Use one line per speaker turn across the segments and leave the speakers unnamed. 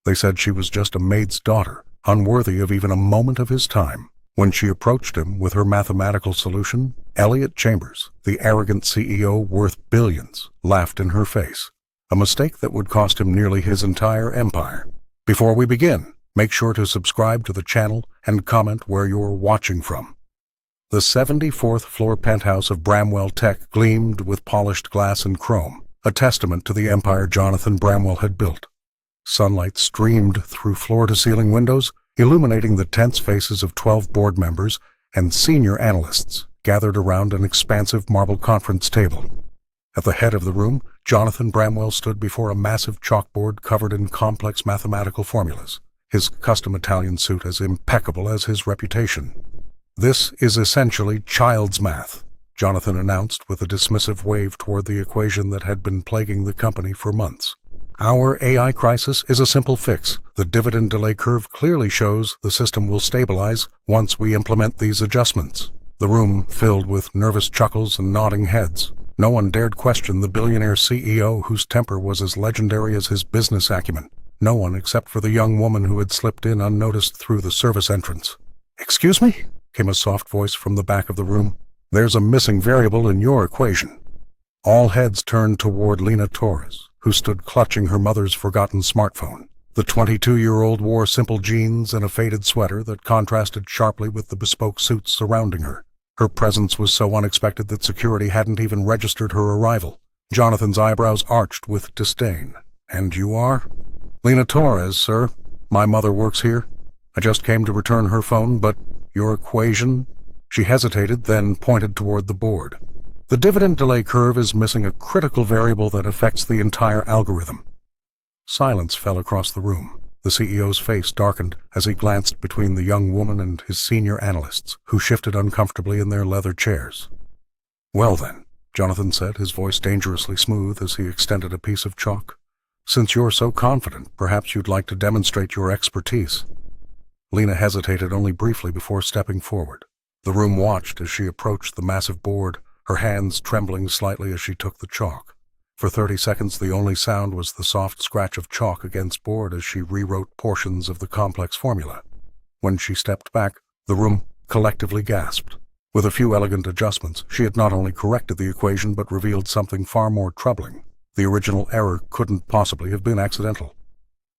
They said she was just a maid's daughter, unworthy of even a moment of his time. When she approached him with her mathematical solution, Elliot Chambers, the arrogant CEO worth billions, laughed in her face, a mistake that would cost him nearly his entire empire. Before we begin, make sure to subscribe to the channel and comment where you're watching from. The 74th floor penthouse of Bramwell Tech gleamed with polished glass and chrome, a testament to the empire Jonathan Bramwell had built. Sunlight streamed through floor-to-ceiling windows, illuminating the tense faces of 12 board members and senior analysts gathered around an expansive marble conference table. At the head of the room, Jonathan Bramwell stood before a massive chalkboard covered in complex mathematical formulas, his custom Italian suit as impeccable as his reputation. "This is essentially child's math," Jonathan announced with a dismissive wave toward the equation that had been plaguing the company for months. "Our AI crisis is a simple fix. The dividend delay curve clearly shows the system will stabilize once we implement these adjustments." The room filled with nervous chuckles and nodding heads. No one dared question the billionaire CEO whose temper was as legendary as his business acumen. No one except for the young woman who had slipped in unnoticed through the service entrance. "Excuse me?" came a soft voice from the back of the room. "There's a missing variable in your equation." All heads turned toward Lena Torres, who stood clutching her mother's forgotten smartphone. The 22-year-old wore simple jeans and a faded sweater that contrasted sharply with the bespoke suits surrounding her. Her presence was so unexpected that security hadn't even registered her arrival. Jonathan's eyebrows arched with disdain. "And you are?" "Lena Torres, sir. My mother works here. I just came to return her phone, but your equation?" She hesitated, then pointed toward the board. "The dividend delay curve is missing a critical variable that affects the entire algorithm." Silence fell across the room. The CEO's face darkened as he glanced between the young woman and his senior analysts, who shifted uncomfortably in their leather chairs. "Well then," Jonathan said, his voice dangerously smooth as he extended a piece of chalk. "Since you're so confident, perhaps you'd like to demonstrate your expertise." Lena hesitated only briefly before stepping forward. The room watched as she approached the massive board, her hands trembling slightly as she took the chalk. For 30 seconds, the only sound was the soft scratch of chalk against board as she rewrote portions of the complex formula. When she stepped back, the room collectively gasped. With a few elegant adjustments, she had not only corrected the equation but revealed something far more troubling. The original error couldn't possibly have been accidental.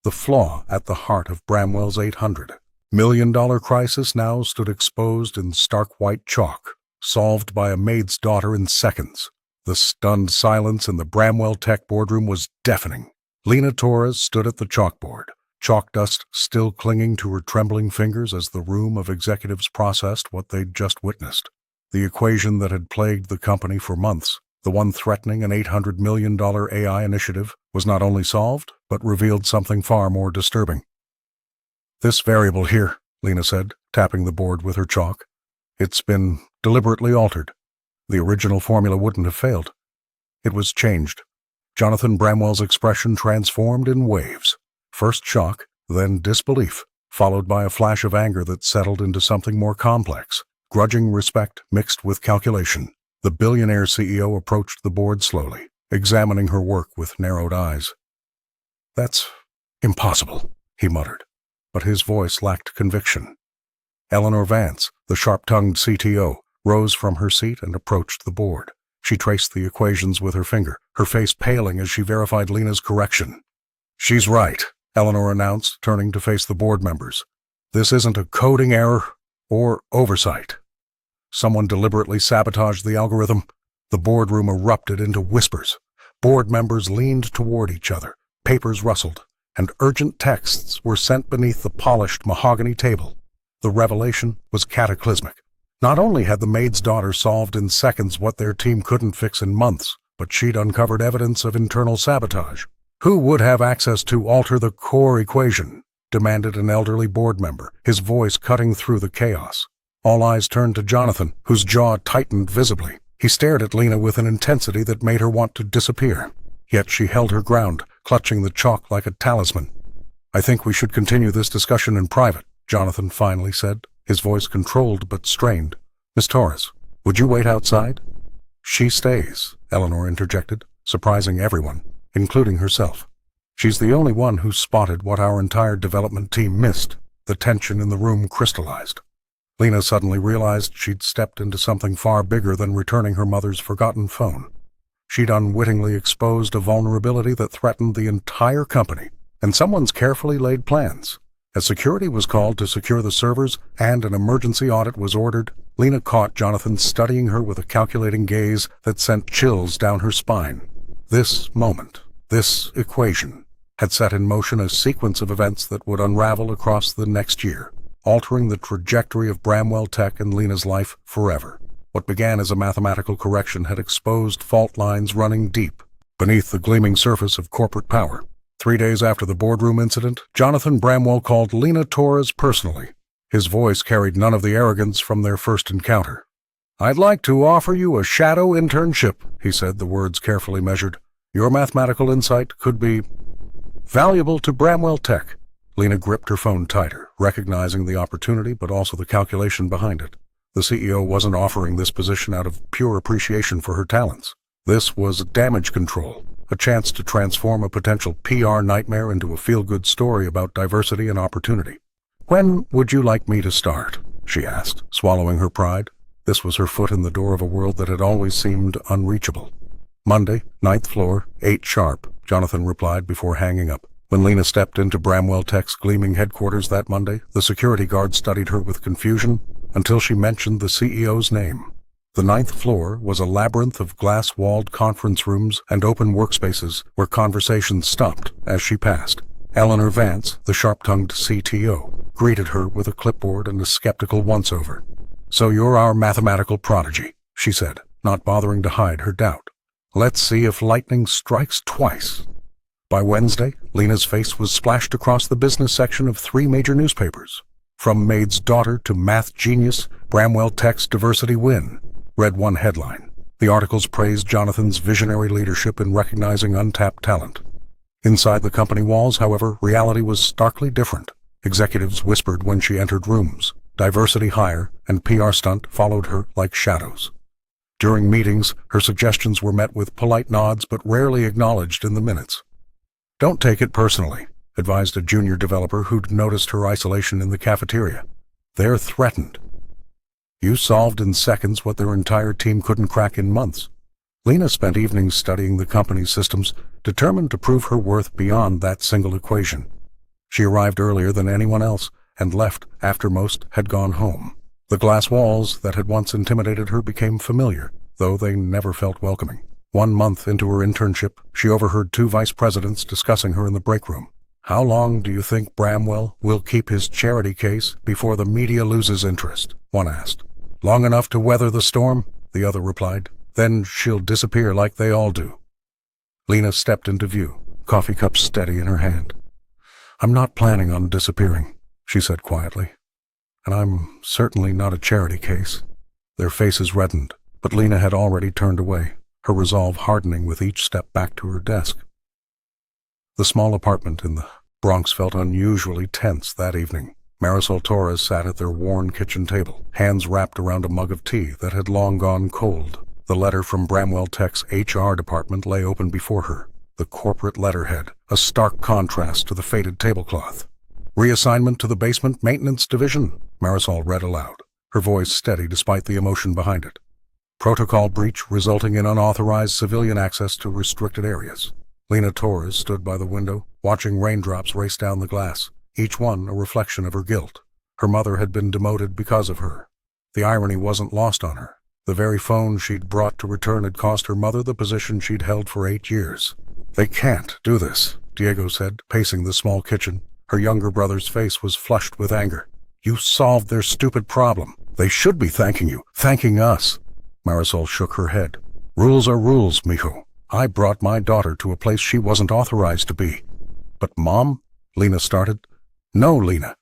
The flaw at the heart of Bramwell's $800 million crisis now stood exposed in stark white chalk, solved by a maid's daughter in seconds. The stunned silence in the Bramwell Tech boardroom was deafening. Lena Torres stood at the chalkboard, chalk dust still clinging to her trembling fingers as the room of executives processed what they'd just witnessed. The equation that had plagued the company for months, the one threatening an $800 million AI initiative, was not only solved, but revealed something far more disturbing. "This variable here," Lena said, tapping the board with her chalk. "It's been deliberately altered. The original formula wouldn't have failed. It was changed." Jonathan Bramwell's expression transformed in waves. First shock, then disbelief, followed by a flash of anger that settled into something more complex, grudging respect mixed with calculation. The billionaire CEO approached the board slowly, examining her work with narrowed eyes. "That's impossible," he muttered, but his voice lacked conviction. Eleanor Vance, the sharp-tongued CTO, rose from her seat and approached the board. She traced the equations with her finger, her face paling as she verified Lena's correction. "She's right," Eleanor announced, turning to face the board members. "This isn't a coding error or oversight. Someone deliberately sabotaged the algorithm." The boardroom erupted into whispers. Board members leaned toward each other, papers rustled, and urgent texts were sent beneath the polished mahogany table. The revelation was cataclysmic. Not only had the maid's daughter solved in seconds what their team couldn't fix in months, but she'd uncovered evidence of internal sabotage. "Who would have access to alter the core equation?" demanded an elderly board member, his voice cutting through the chaos. All eyes turned to Jonathan, whose jaw tightened visibly. He stared at Lena with an intensity that made her want to disappear. Yet she held her ground, clutching the chalk like a talisman. "I think we should continue this discussion in private," Jonathan finally said, his voice controlled but strained. "Miss Torres, would you wait outside?" "She stays," Eleanor interjected, surprising everyone, including herself. She's the only one who spotted what our entire development team missed. The tension in the room crystallized. Lena suddenly realized she'd stepped into something far bigger than returning her mother's forgotten phone. She'd unwittingly exposed a vulnerability that threatened the entire company and someone's carefully laid plans. As security was called to secure the servers and an emergency audit was ordered, Lena caught Jonathan studying her with a calculating gaze that sent chills down her spine. This moment, this equation, had set in motion a sequence of events that would unravel across the next year, altering the trajectory of Bramwell Tech and Lena's life forever. What began as a mathematical correction had exposed fault lines running deep beneath the gleaming surface of corporate power. 3 days after the boardroom incident, Jonathan Bramwell called Lena Torres personally. His voice carried none of the arrogance from their first encounter. "I'd like to offer you a shadow internship," he said, the words carefully measured. "Your mathematical insight could be valuable to Bramwell Tech." Lena gripped her phone tighter, recognizing the opportunity but also the calculation behind it. The CEO wasn't offering this position out of pure appreciation for her talents. This was damage control, a chance to transform a potential PR nightmare into a feel-good story about diversity and opportunity. "When would you like me to start?" she asked, swallowing her pride. This was her foot in the door of a world that had always seemed unreachable. "Monday, 9th floor, 8 sharp," Jonathan replied before hanging up. When Lena stepped into Bramwell Tech's gleaming headquarters that Monday, the security guard studied her with confusion until she mentioned the CEO's name. The 9th floor was a labyrinth of glass-walled conference rooms and open workspaces where conversations stopped as she passed. Eleanor Vance, the sharp-tongued CTO, greeted her with a clipboard and a skeptical once-over. "So you're our mathematical prodigy," she said, not bothering to hide her doubt. "Let's see if lightning strikes twice." By Wednesday, Lena's face was splashed across the business section of 3 major newspapers. "From Maid's daughter to math genius, Bramwell Tech's diversity win," read one headline. The articles praised Jonathan's visionary leadership in recognizing untapped talent. Inside the company walls, however, reality was starkly different. Executives whispered when she entered rooms. Diversity hire and PR stunt followed her like shadows. During meetings, her suggestions were met with polite nods but rarely acknowledged in the minutes. "Don't take it personally," advised a junior developer who'd noticed her isolation in the cafeteria. "They're threatened." You solved in seconds what their entire team couldn't crack in months. Lena spent evenings studying the company's systems, determined to prove her worth beyond that single equation. She arrived earlier than anyone else and left after most had gone home. The glass walls that had once intimidated her became familiar, though they never felt welcoming. 1 month into her internship, she overheard 2 vice presidents discussing her in the break room. "How long do you think Bramwell will keep his charity case before the media loses interest?" one asked. "Long enough to weather the storm," the other replied. "Then she'll disappear like they all do." Lena stepped into view, coffee cup steady in her hand. "I'm not planning on disappearing," she said quietly. "And I'm certainly not a charity case." Their faces reddened, but Lena had already turned away, her resolve hardening with each step back to her desk. The small apartment in the Bronx felt unusually tense that evening. Marisol Torres sat at their worn kitchen table, hands wrapped around a mug of tea that had long gone cold. The letter from Bramwell Tech's HR department lay open before her, the corporate letterhead, a stark contrast to the faded tablecloth. "Reassignment to the basement maintenance division," Marisol read aloud, her voice steady despite the emotion behind it. "Protocol breach resulting in unauthorized civilian access to restricted areas." Lena Torres stood by the window, watching raindrops race down the glass, each one a reflection of her guilt. Her mother had been demoted because of her. The irony wasn't lost on her. The very phone she'd brought to return had cost her mother the position she'd held for 8 years. "They can't do this," Diego said, pacing the small kitchen. Her younger brother's face was flushed with anger. "You solved their stupid problem. They should be thanking you, thanking us." Marisol shook her head. "Rules are rules, mijo. I brought my daughter to a place she wasn't authorized to be." "But Mom?" Lena started. "No, Lena.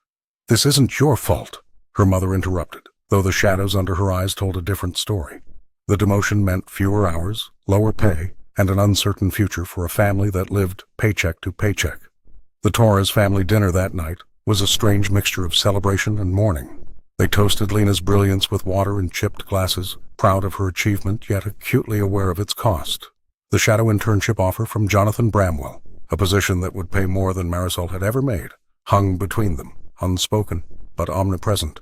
This isn't your fault," her mother interrupted, though the shadows under her eyes told a different story. The demotion meant fewer hours, lower pay, and an uncertain future for a family that lived paycheck to paycheck. The Torres family dinner that night was a strange mixture of celebration and mourning. They toasted Lena's brilliance with water in chipped glasses, proud of her achievement yet acutely aware of its cost. The shadow internship offer from Jonathan Bramwell, A position that would pay more than Marisol had ever made hung between them, unspoken but omnipresent.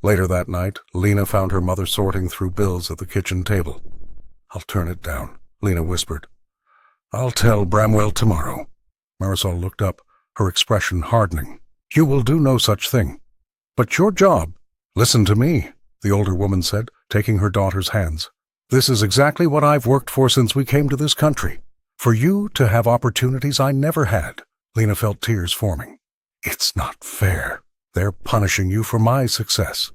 Later that night, Lena found her mother sorting through bills at the kitchen table. "I'll turn it down," Lena whispered. "I'll tell Bramwell tomorrow." Marisol looked up, her expression hardening. "You will do no such thing. But your job—" "Listen to me," the older woman said, taking her daughter's hands. "This is exactly what I've worked for since we came to this country. For you to have opportunities I never had." Lena felt tears forming. "It's not fair. They're punishing you for my success."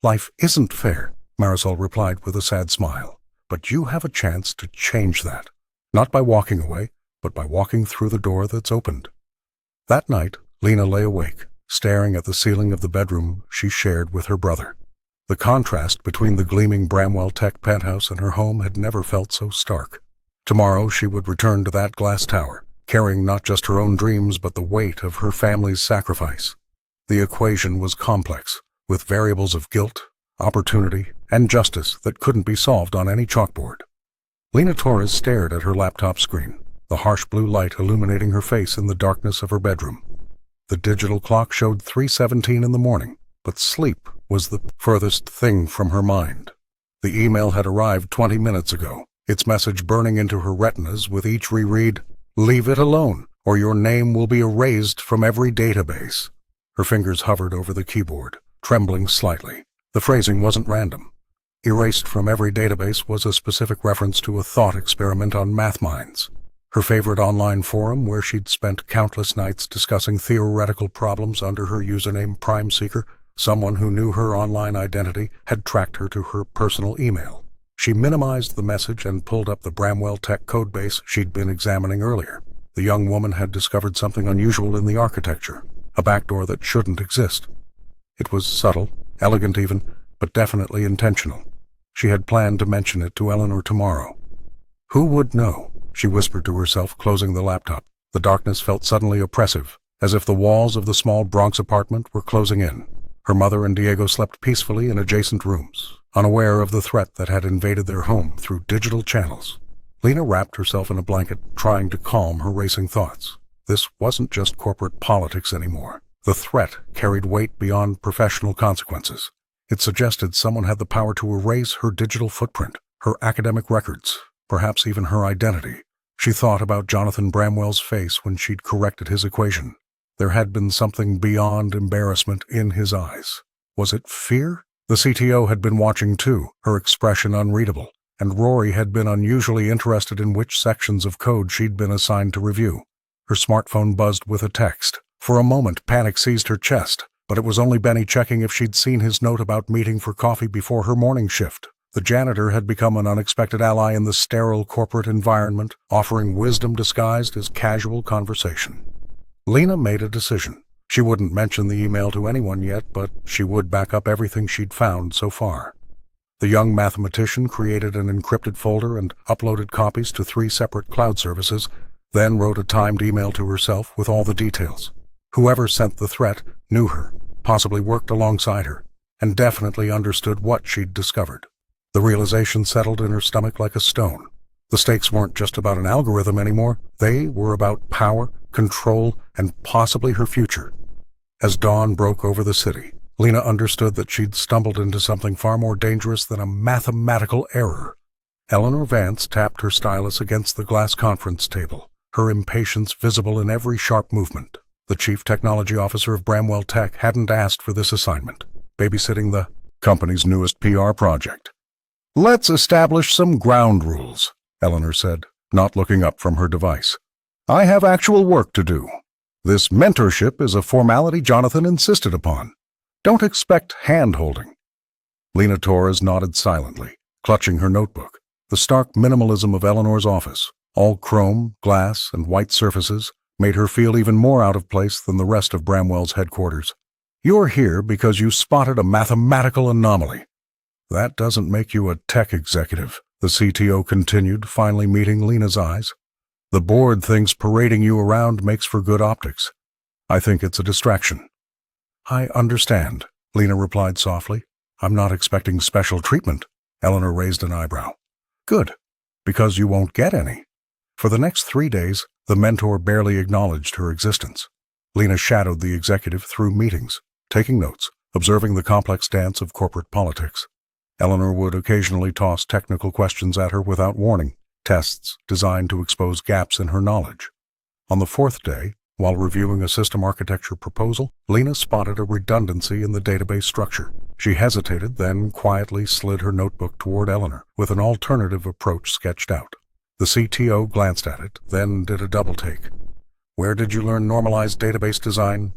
"Life isn't fair," Marisol replied with a sad smile. "But you have a chance to change that. Not by walking away, but by walking through the door that's opened." That night, Lena lay awake, staring at the ceiling of the bedroom she shared with her brother. The contrast between the gleaming Bramwell Tech penthouse and her home had never felt so stark. Tomorrow she would return to that glass tower, carrying not just her own dreams but the weight of her family's sacrifice. The equation was complex, with variables of guilt, opportunity, and justice that couldn't be solved on any chalkboard. Lena Torres stared at her laptop screen, the harsh blue light illuminating her face in the darkness of her bedroom. The digital clock showed 3:17 in the morning, but sleep was the furthest thing from her mind. The email had arrived 20 minutes ago, its message burning into her retinas with each reread, "Leave it alone, or your name will be erased from every database." Her fingers hovered over the keyboard, trembling slightly. The phrasing wasn't random. Erased from every database was a specific reference to a thought experiment on MathMinds, her favorite online forum where she'd spent countless nights discussing theoretical problems under her username PrimeSeeker. Someone who knew her online identity had tracked her to her personal email. She minimized the message and pulled up the Bramwell Tech codebase she'd been examining earlier. The young woman had discovered something unusual in the architecture, a backdoor that shouldn't exist. It was subtle, elegant even, but definitely intentional. She had planned to mention it to Eleanor tomorrow. Who would know? She whispered to herself, closing the laptop. The darkness felt suddenly oppressive, as if the walls of the small Bronx apartment were closing in. Her mother and Diego slept peacefully in adjacent rooms, unaware of the threat that had invaded their home through digital channels. Lena wrapped herself in a blanket, trying to calm her racing thoughts. This wasn't just corporate politics anymore. The threat carried weight beyond professional consequences. It suggested someone had the power to erase her digital footprint, her academic records, perhaps even her identity. She thought about Jonathan Bramwell's face when she'd corrected his equation. There had been something beyond embarrassment in his eyes. Was it fear? The CTO had been watching too, her expression unreadable, and Rory had been unusually interested in which sections of code she'd been assigned to review. Her smartphone buzzed with a text. For a moment, panic seized her chest, but it was only Benny checking if she'd seen his note about meeting for coffee before her morning shift. The janitor had become an unexpected ally in the sterile corporate environment, offering wisdom disguised as casual conversation. Lena made a decision. She wouldn't mention the email to anyone yet, but she would back up everything she'd found so far. The young mathematician created an encrypted folder and uploaded copies to 3 separate cloud services, then wrote a timed email to herself with all the details. Whoever sent the threat knew her, possibly worked alongside her, and definitely understood what she'd discovered. The realization settled in her stomach like a stone. The stakes weren't just about an algorithm anymore. They were about power, control, and possibly her future. As dawn broke over the city, Lena understood that she'd stumbled into something far more dangerous than a mathematical error. Eleanor Vance tapped her stylus against the glass conference table, her impatience visible in every sharp movement. The chief technology officer of Bramwell Tech hadn't asked for this assignment, babysitting the company's newest PR project. "Let's establish some ground rules," Eleanor said, not looking up from her device. "I have actual work to do. This mentorship is a formality Jonathan insisted upon. Don't expect hand-holding." Lena Torres nodded silently, clutching her notebook. The stark minimalism of Eleanor's office, all chrome, glass, and white surfaces, made her feel even more out of place than the rest of Bramwell's headquarters. "You're here because you spotted a mathematical anomaly. That doesn't make you a tech executive," the CTO continued, finally meeting Lena's eyes. "The board thinks parading you around makes for good optics. I think it's a distraction." "I understand," Lena replied softly. "I'm not expecting special treatment." Eleanor raised an eyebrow. "Good, because you won't get any. For the next 3 days, The mentor barely acknowledged her existence. Lena shadowed the executive through meetings, taking notes, observing the complex dance of corporate politics. Eleanor would occasionally toss technical questions at her without warning, tests designed to expose gaps in her knowledge. On the fourth day, while reviewing a system architecture proposal, Lena spotted a redundancy in the database structure. She hesitated, then quietly slid her notebook toward Eleanor, with an alternative approach sketched out. The CTO glanced at it, then did a double-take. "Where did you learn normalized database design?"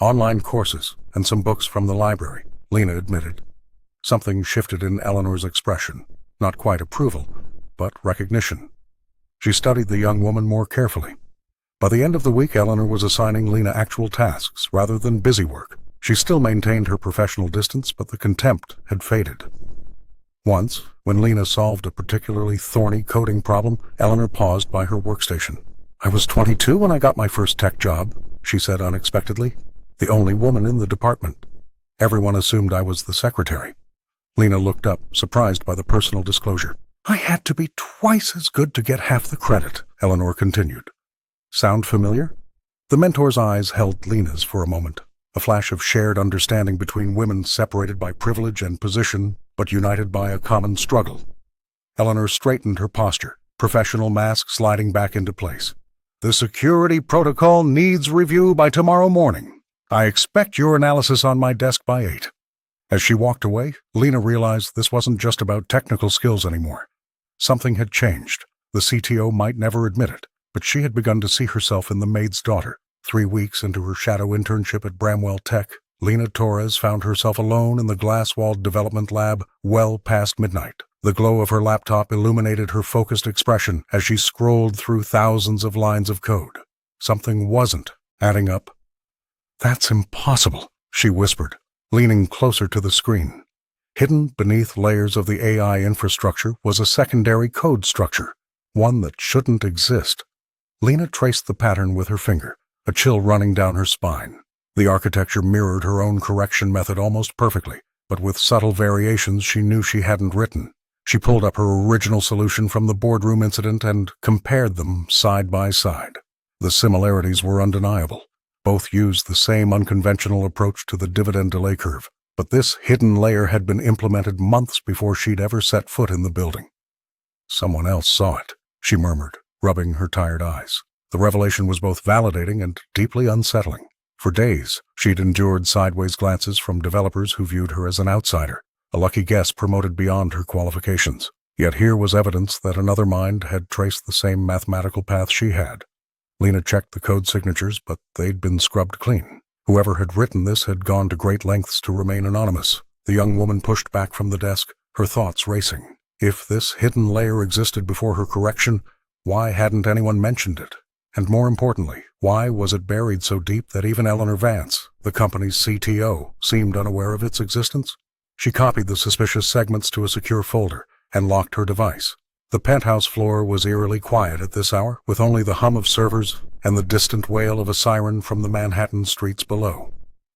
"Online courses, and some books from the library," Lena admitted. Something shifted in Eleanor's expression, not quite approval, but recognition. She studied the young woman more carefully. By the end of the week, Eleanor was assigning Lena actual tasks rather than busy work. She still maintained her professional distance, but the contempt had faded. Once, when Lena solved a particularly thorny coding problem, Eleanor paused by her workstation. "I was 22 when I got my first tech job," she said unexpectedly. "The only woman in the department. Everyone assumed I was the secretary." Lena looked up, surprised by the personal disclosure. "I had to be twice as good to get half the credit," Eleanor continued. "Sound familiar?" The mentor's eyes held Lena's for a moment, a flash of shared understanding between women separated by privilege and position, but united by a common struggle. Eleanor straightened her posture, professional mask sliding back into place. "The security protocol needs review by tomorrow morning. I expect your analysis on my desk by 8. As she walked away, Lena realized this wasn't just about technical skills anymore. Something had changed. The CTO might never admit it, but she had begun to see herself in the Maid's daughter. 3 weeks into her shadow internship at Bramwell Tech, Lena Torres found herself alone in the glass-walled development lab well past midnight. The glow of her laptop illuminated her focused expression as she scrolled through thousands of lines of code. Something wasn't adding up. "That's impossible," she whispered, leaning closer to the screen. Hidden beneath layers of the AI infrastructure was a secondary code structure, one that shouldn't exist. Lena traced the pattern with her finger, a chill running down her spine. The architecture mirrored her own correction method almost perfectly, but with subtle variations she knew she hadn't written. She pulled up her original solution from the boardroom incident and compared them side by side. The similarities were undeniable. Both used the same unconventional approach to the dividend delay curve, but this hidden layer had been implemented months before she'd ever set foot in the building. "Someone else saw it," she murmured, rubbing her tired eyes. The revelation was both validating and deeply unsettling. For days, she'd endured sideways glances from developers who viewed her as an outsider, a lucky guess promoted beyond her qualifications. Yet here was evidence that another mind had traced the same mathematical path she had. Lena checked the code signatures, but they'd been scrubbed clean. Whoever had written this had gone to great lengths to remain anonymous. The young woman pushed back from the desk, her thoughts racing. If this hidden layer existed before her correction, why hadn't anyone mentioned it? And more importantly, why was it buried so deep that even Eleanor Vance, the company's CTO, seemed unaware of its existence? She copied the suspicious segments to a secure folder and locked her device. The penthouse floor was eerily quiet at this hour, with only the hum of servers and the distant wail of a siren from the Manhattan streets below.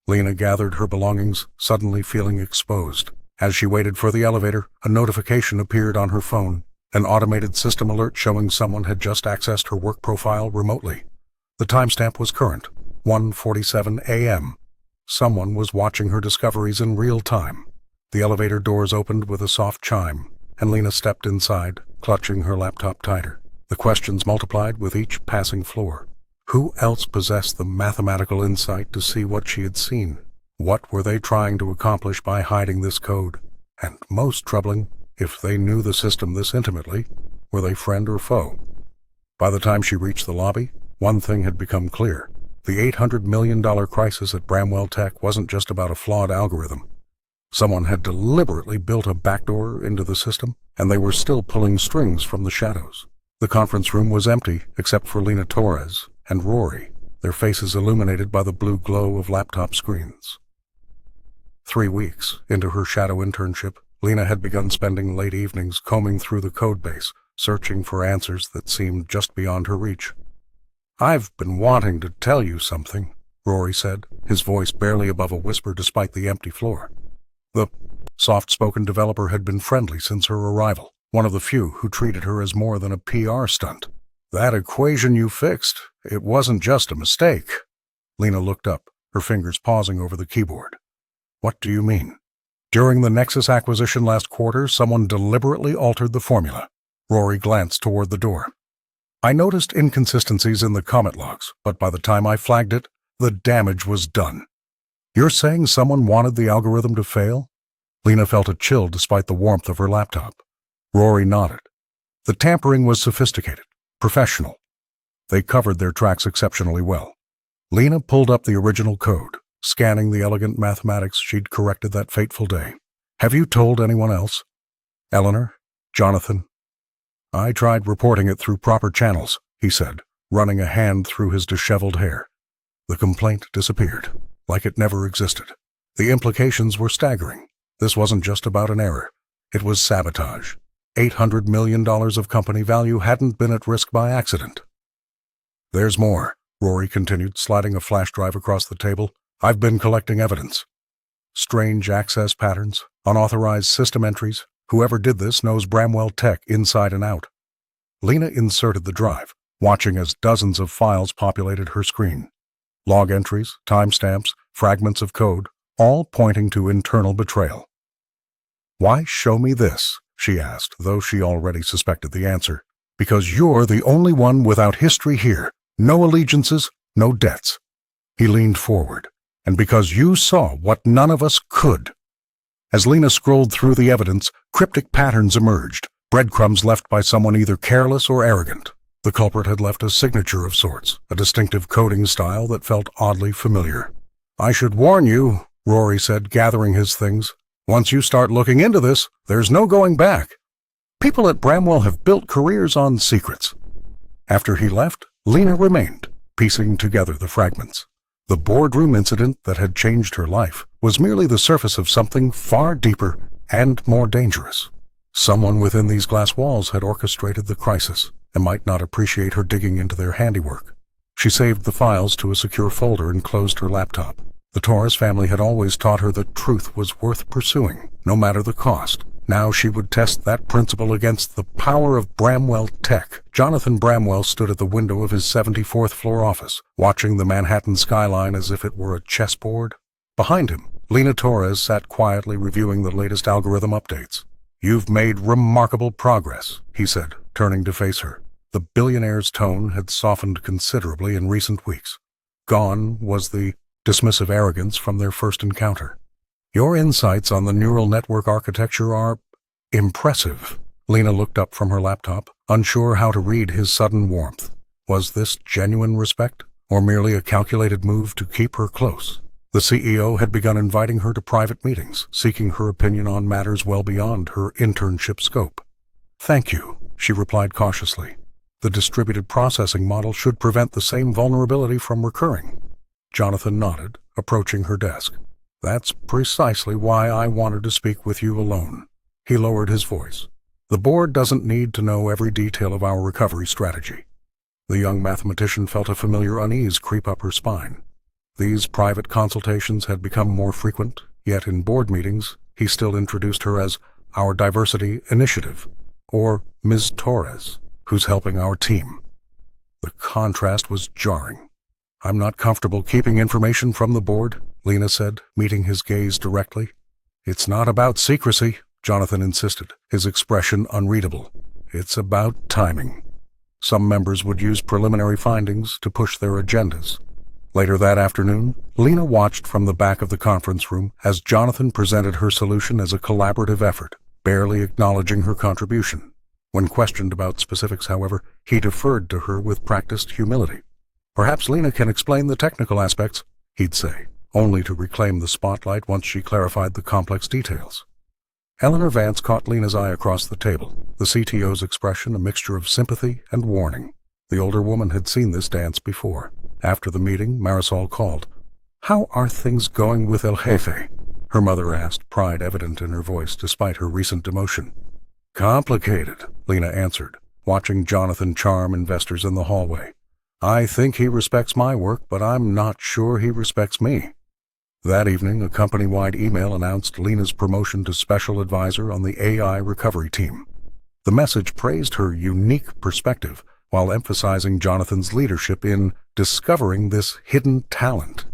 Lena gathered her belongings, suddenly feeling exposed. As she waited for the elevator, a notification appeared on her phone, an automated system alert showing someone had just accessed her work profile remotely. The timestamp was current, 1:47 a.m. Someone was watching her discoveries in real time. The elevator doors opened with a soft chime, and Lena stepped inside, clutching her laptop tighter. The questions multiplied with each passing floor. Who else possessed the mathematical insight to see what she had seen? What were they trying to accomplish by hiding this code? And most troubling, if they knew the system this intimately, were they friend or foe? By the time she reached the lobby, one thing had become clear. The $800 million crisis at Bramwell Tech wasn't just about a flawed algorithm. Someone had deliberately built a backdoor into the system, and they were still pulling strings from the shadows. The conference room was empty except for Lena Torres and Rory, their faces illuminated by the blue glow of laptop screens. 3 weeks into her shadow internship, Lena had begun spending late evenings combing through the codebase, searching for answers that seemed just beyond her reach. "I've been wanting to tell you something," Rory said, his voice barely above a whisper despite the empty floor. The soft-spoken developer had been friendly since her arrival, one of the few who treated her as more than a PR stunt. That equation you fixed, it wasn't just a mistake. Lena looked up, her fingers pausing over the keyboard. What do you mean? During the Nexus acquisition last quarter, someone deliberately altered the formula. Rory glanced toward the door. I noticed inconsistencies in the commit logs, but by the time I flagged it, the damage was done. You're saying someone wanted the algorithm to fail? Lena felt a chill despite the warmth of her laptop. Rory nodded. The tampering was sophisticated, professional. They covered their tracks exceptionally well. Lena pulled up the original code, scanning the elegant mathematics she'd corrected that fateful day. Have you told anyone else? Eleanor? Jonathan? I tried reporting it through proper channels, he said, running a hand through his disheveled hair. The complaint disappeared, like it never existed. The implications were staggering. This wasn't just about an error. It was sabotage. $800 million of company value hadn't been at risk by accident. There's more, Rory continued, sliding a flash drive across the table. I've been collecting evidence. Strange access patterns, unauthorized system entries. Whoever did this knows Bramwell Tech inside and out. Lena inserted the drive, watching as dozens of files populated her screen. Log entries, timestamps, fragments of code, all pointing to internal betrayal. Why show me this? She asked, though she already suspected the answer. Because you're the only one without history here. No allegiances, no debts. He leaned forward. And because you saw what none of us could. As Lena scrolled through the evidence, cryptic patterns emerged, breadcrumbs left by someone either careless or arrogant. The culprit had left a signature of sorts, a distinctive coding style that felt oddly familiar. I should warn you, Rory said, gathering his things. Once you start looking into this, there's no going back. People at Bramwell have built careers on secrets. After he left, Lena remained, piecing together the fragments. The boardroom incident that had changed her life was merely the surface of something far deeper and more dangerous. Someone within these glass walls had orchestrated the crisis and might not appreciate her digging into their handiwork. She saved the files to a secure folder and closed her laptop. The Torres family had always taught her that truth was worth pursuing, no matter the cost. Now she would test that principle against the power of Bramwell Tech. Jonathan Bramwell stood at the window of his 74th floor office, watching the Manhattan skyline as if it were a chessboard. Behind him, Lena Torres sat quietly reviewing the latest algorithm updates. You've made remarkable progress, he said, turning to face her. The billionaire's tone had softened considerably in recent weeks. Gone was the dismissive arrogance from their first encounter. Your insights on the neural network architecture are impressive. Lena looked up from her laptop, unsure how to read his sudden warmth. Was this genuine respect, or merely a calculated move to keep her close? The CEO had begun inviting her to private meetings, seeking her opinion on matters well beyond her internship scope. Thank you, she replied cautiously. The distributed processing model should prevent the same vulnerability from recurring. Jonathan nodded, approaching her desk. That's precisely why I wanted to speak with you alone. He lowered his voice. The board doesn't need to know every detail of our recovery strategy. The young mathematician felt a familiar unease creep up her spine. These private consultations had become more frequent, yet in board meetings he still introduced her as our diversity initiative, or Ms. Torres, who's helping our team. The contrast was jarring. I'm not comfortable keeping information from the board, Lena said, meeting his gaze directly. It's not about secrecy, Jonathan insisted, his expression unreadable. It's about timing. Some members would use preliminary findings to push their agendas. Later that afternoon, Lena watched from the back of the conference room as Jonathan presented her solution as a collaborative effort, barely acknowledging her contribution. When questioned about specifics, however, he deferred to her with practiced humility. Perhaps Lena can explain the technical aspects, he'd say, only to reclaim the spotlight once she clarified the complex details. Eleanor Vance caught Lena's eye across the table, the CTO's expression a mixture of sympathy and warning. The older woman had seen this dance before. After the meeting, Marisol called. How are things going with El Jefe? Her mother asked, pride evident in her voice despite her recent demotion. Complicated, Lena answered, watching Jonathan charm investors in the hallway. I think he respects my work, but I'm not sure he respects me. That evening, a company-wide email announced Lena's promotion to special advisor on the AI recovery team. The message praised her unique perspective, while emphasizing Jonathan's leadership in discovering this hidden talent.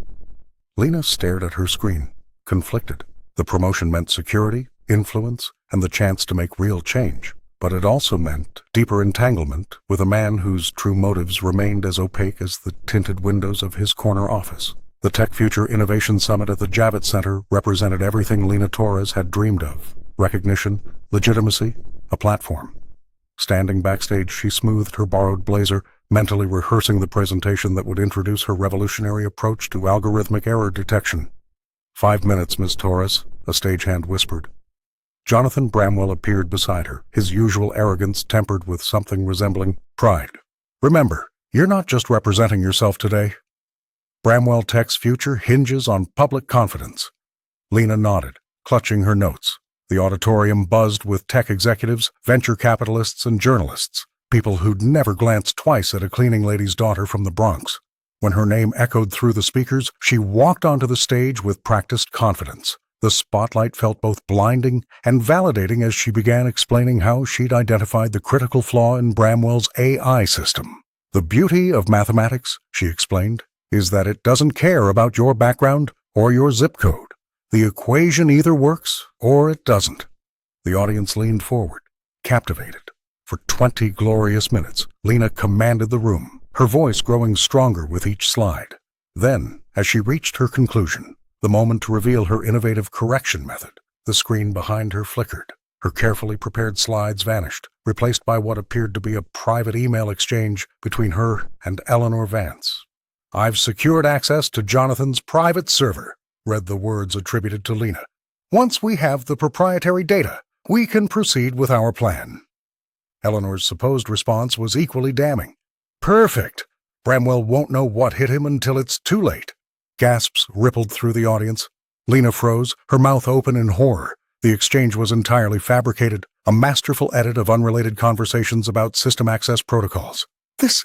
Lena stared at her screen, conflicted. The promotion meant security, influence, and the chance to make real change. But it also meant deeper entanglement with a man whose true motives remained as opaque as the tinted windows of his corner office. The Tech Future Innovation Summit at the Javits Center represented everything Lena Torres had dreamed of: recognition, legitimacy, a platform. Standing backstage, she smoothed her borrowed blazer, mentally rehearsing the presentation that would introduce her revolutionary approach to algorithmic error detection. 5 minutes, Miss Torres, a stagehand whispered. Jonathan Bramwell appeared beside her, his usual arrogance tempered with something resembling pride. Remember, you're not just representing yourself today. Bramwell Tech's future hinges on public confidence. Lena nodded, clutching her notes. The auditorium buzzed with tech executives, venture capitalists, and journalists, people who'd never glanced twice at a cleaning lady's daughter from the Bronx. When her name echoed through the speakers, she walked onto the stage with practiced confidence. The spotlight felt both blinding and validating as she began explaining how she'd identified the critical flaw in Bramwell's AI system. The beauty of mathematics, she explained, is that it doesn't care about your background or your zip code. The equation either works or it doesn't. The audience leaned forward, captivated. For 20 glorious minutes, Lena commanded the room, her voice growing stronger with each slide. Then, as she reached her conclusion, the moment to reveal her innovative correction method, the screen behind her flickered. Her carefully prepared slides vanished, replaced by what appeared to be a private email exchange between her and Eleanor Vance. "I've secured access to Jonathan's private server," read the words attributed to Lena. "Once we have the proprietary data, we can proceed with our plan." Eleanor's supposed response was equally damning. "Perfect! Bramwell won't know what hit him until it's too late." Gasps rippled through the audience. Lena froze, her mouth open in horror. The exchange was entirely fabricated, a masterful edit of unrelated conversations about system access protocols. This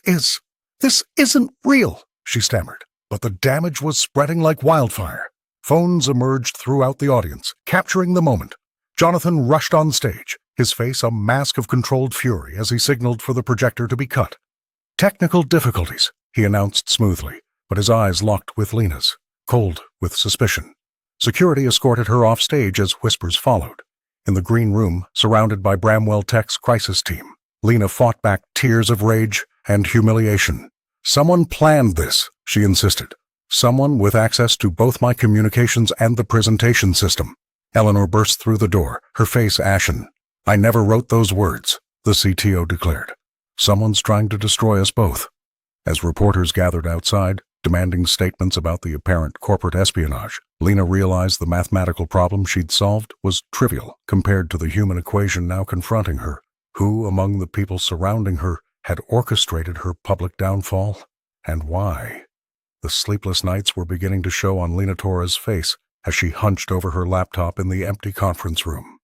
isn't real," she stammered. But the damage was spreading like wildfire. Phones emerged throughout the audience, capturing the moment. Jonathan rushed on stage, his face a mask of controlled fury as he signaled for the projector to be cut. "Technical difficulties," he announced smoothly, but his eyes locked with Lena's, cold with suspicion. Security escorted her off stage as whispers followed. In the green room, surrounded by Bramwell Tech's crisis team, Lena fought back tears of rage and humiliation. "Someone planned this," she insisted. "Someone with access to both my communications and the presentation system." Eleanor burst through the door, her face ashen. "I never wrote those words," the CTO declared. "Someone's trying to destroy us both." As reporters gathered outside, demanding statements about the apparent corporate espionage, Lena realized the mathematical problem she'd solved was trivial compared to the human equation now confronting her. Who among the people surrounding her had orchestrated her public downfall, and why? The sleepless nights were beginning to show on Lena Torres' face as she hunched over her laptop in the empty conference room.